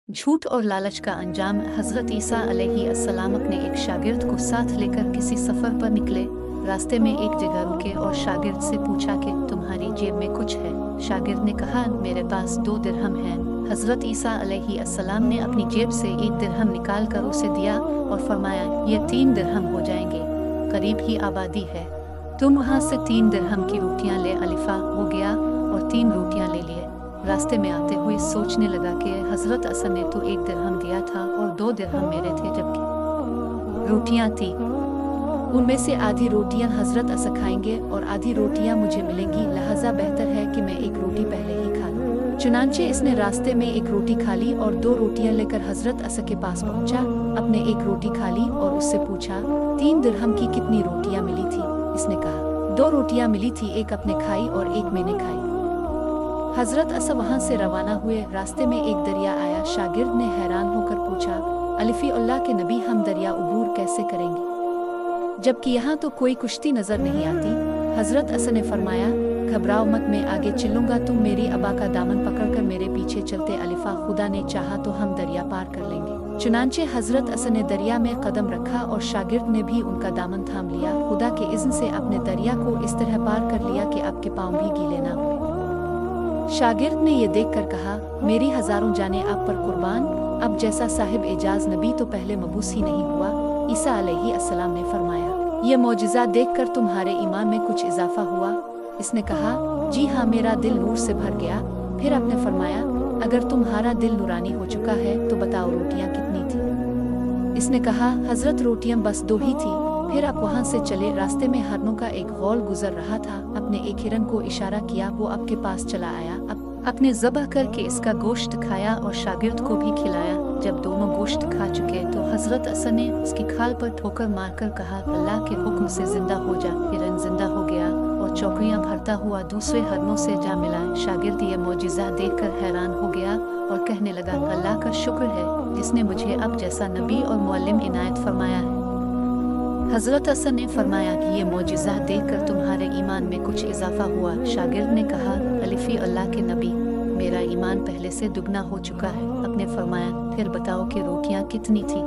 झूठ और लालच का अंजाम। हज़रत ईसा अलैहिस्सलाम अपने एक शागिर्द को साथ लेकर किसी सफ़र पर निकले। रास्ते में एक जगह रुके और शागिर्द से पूछा कि तुम्हारी जेब में कुछ है। शागिर्द ने कहा, मेरे पास 2 दिरहम हैं। हज़रत ईसा अलैहिस्सलाम ने अपनी जेब से 1 दिरहम निकाल कर उसे दिया और फरमाया, ये 3 दिरहम हो जाएंगे, करीब ही आबादी है, तुम वहाँ से 3 दिरहम की रोटियाँ ले। अलिफा हो गया और 3 रोटियाँ ले लिए। रास्ते में आते हुए सोचने लगा कि हज़रत असन ने तो 1 दिरहम दिया था और 2 दिरहम मेरे थे, जबकि रोटियाँ थी, उनमें से आधी रोटियाँ हज़रत असन खाएंगे और आधी रोटियाँ मुझे मिलेंगी, लिहाजा बेहतर है कि मैं 1 रोटी पहले ही खा लूँ। चुनांचे इसने रास्ते में 1 रोटी खा ली और 2 रोटियाँ लेकर हज़रत असन के पास पहुँचा। अपने 1 रोटी खा ली और उससे पूछा, 3 दिरहम की कितनी रोटियाँ मिली थी? इसने कहा, 2 रोटियाँ मिली थी, 1 आपने खाई और 1 मैंने खाई। हज़रत असन वहाँ से रवाना हुए। रास्ते में एक दरिया आया। शागिर्द ने हैरान होकर पूछा, अलिफ़ी अल्लाह के नबी, हम दरिया उबूर कैसे करेंगे, जबकि यहाँ तो कोई कुश्ती नज़र नहीं आती? हज़रत असन ने फरमाया, घबराओ मत, मैं आगे चलूँगा, तुम मेरी अबा का दामन पकड़कर मेरे पीछे चलते। अलिफ़ा, खुदा ने चाहा तो हम दरिया पार कर लेंगे। चुनांचे हज़रत असन ने दरिया में कदम रखा और शागिर्द ने भी उनका दामन थाम लिया। खुदा के इज़्न से आपने दरिया को इस तरह पार कर लिया कि आपके पाँव भी गीले ना हुए। शागिर्द ने ये देखकर कहा, मेरी हज़ारों जानें आप पर कुर्बान, अब जैसा साहिब एजाज नबी तो पहले मबूस ही नहीं हुआ। ईसा अलैहिस्सलाम ने फरमाया, ये मौजिज़ा देखकर तुम्हारे ईमान में कुछ इजाफा हुआ? इसने कहा, जी हाँ, मेरा दिल नूर से भर गया। फिर आपने फरमाया, अगर तुम्हारा दिल नूरानी हो चुका है तो बताओ रोटियाँ कितनी थी? इसने कहा, हज़रत रोटियाँ बस 2 ही थी। फिर आप वहाँ से चले। रास्ते में हरनों का एक गौल गुजर रहा था। अपने एक हिरन को इशारा किया, वो आपके पास चला आया। अपने ज़बह करके इसका गोश्त खाया और शागिर्द को भी खिलाया। जब दोनों गोश्त खा चुके तो हज़रत असन ने उसकी खाल पर ठोकर मारकर कहा, अल्लाह के हुक्म से जिंदा हो जा। हिरन जिंदा हो गया और चौकियाँ भरता हुआ दूसरे हरनों से जा मिला। शागिर्द ये मौजिज़ा देखकर हैरान हो गया और कहने लगा, अल्लाह का शुक्र है जिसने मुझे अब जैसा नबी और मुअल्लिम इनायत फरमाया है। हज़रत असन ने फरमाया कि ये मौजिज़ा देखकर तुम्हारे ईमान में कुछ इजाफा हुआ। शागिर्द ने कहा, अलिफ़ी अल्लाह के नबी, मेरा ईमान पहले से दुगना हो चुका है। अपने फरमाया, फिर बताओ कि रोटियाँ कितनी थी?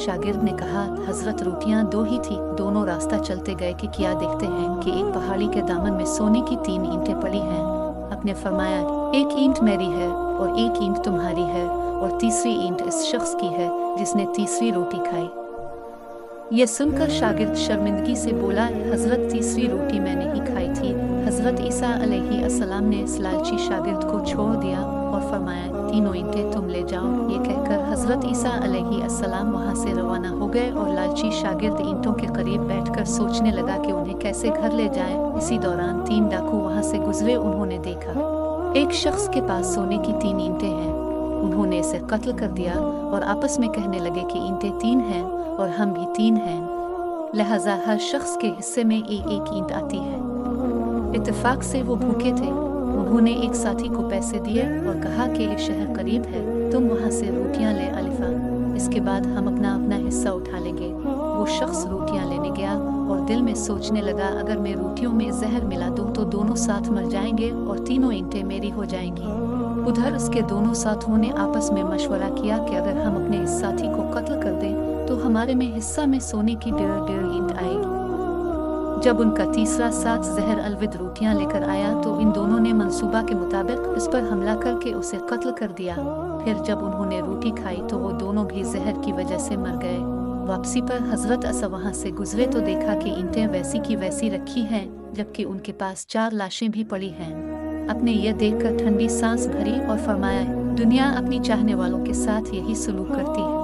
शागिर्द ने कहा, हज़रत रोटियाँ 2 ही थी। दोनों रास्ता चलते गए कि क्या देखते हैं कि एक पहाड़ी के दामन में सोने की 3 ईंटें पड़ी हैं। अपने फरमाया, 1 ईंट मेरी है और 1 ईंट तुम्हारी है और तीसरी ईंट इस शख्स की है जिसने तीसरी रोटी खाई। ये सुनकर शागिर्द शर्मिंदगी से बोला, हज़रत तीसरी रोटी मैंने ही खाई थी। हज़रत ईसा अलैहिस्सलाम ने इस लालची शागिर्द को छोड़ दिया और फरमाया, 3 ईंटें तुम ले जाओ। ये कहकर हज़रत ईसा अलैहिस्सलाम वहाँ से रवाना हो गए और लालची शागिर्द ईंटों के करीब बैठकर सोचने लगा कि उन्हें कैसे घर ले जाए। इसी दौरान 3 डाकू वहाँ से गुजरे। उन्होंने देखा एक शख्स के पास सोने की 3 ईंटें हैं। उन्होंने इसे कत्ल कर दिया और आपस में कहने लगे कि ईंटें 3 हैं और हम भी 3 हैं, लिहाजा हर शख्स के हिस्से में एक ईंट आती है। इत्तेफाक से वो भूखे थे। उन्होंने एक साथी को पैसे दिए और कहा कि ये शहर करीब है, तुम वहाँ से रोटियाँ ले अलिफा, इसके बाद हम अपना अपना हिस्सा उठा लेंगे। वो शख्स रोटियाँ लेने गया और दिल में सोचने लगा, अगर मैं रोटियों में जहर मिला दूँ तो दोनों साथ मर जाएंगे और 3 ईंटें मेरी हो जाएंगी। उधर उसके दोनों साथियों ने आपस में मशवरा किया कि अगर हम अपने इस साथी को कत्ल कर दें तो हमारे में हिस्सा में सोने की 1.5 ईंट आएगी। जब उनका तीसरा साथ जहर अलविद रोटियां लेकर आया तो इन दोनों ने मंसूबा के मुताबिक उस पर हमला करके उसे कत्ल कर दिया। फिर जब उन्होंने रोटी खाई तो वो दोनों भी जहर की वजह से मर गए। वापसी पर हज़रत असन वहाँ से गुजरे तो देखा कि ईंटें वैसी की वैसी रखी हैं, जबकि उनके पास 4 लाशें भी पड़ी हैं। अपने यह देखकर ठंडी सांस भरी और फरमाया, दुनिया अपनी चाहने वालों के साथ यही सलूक करती है।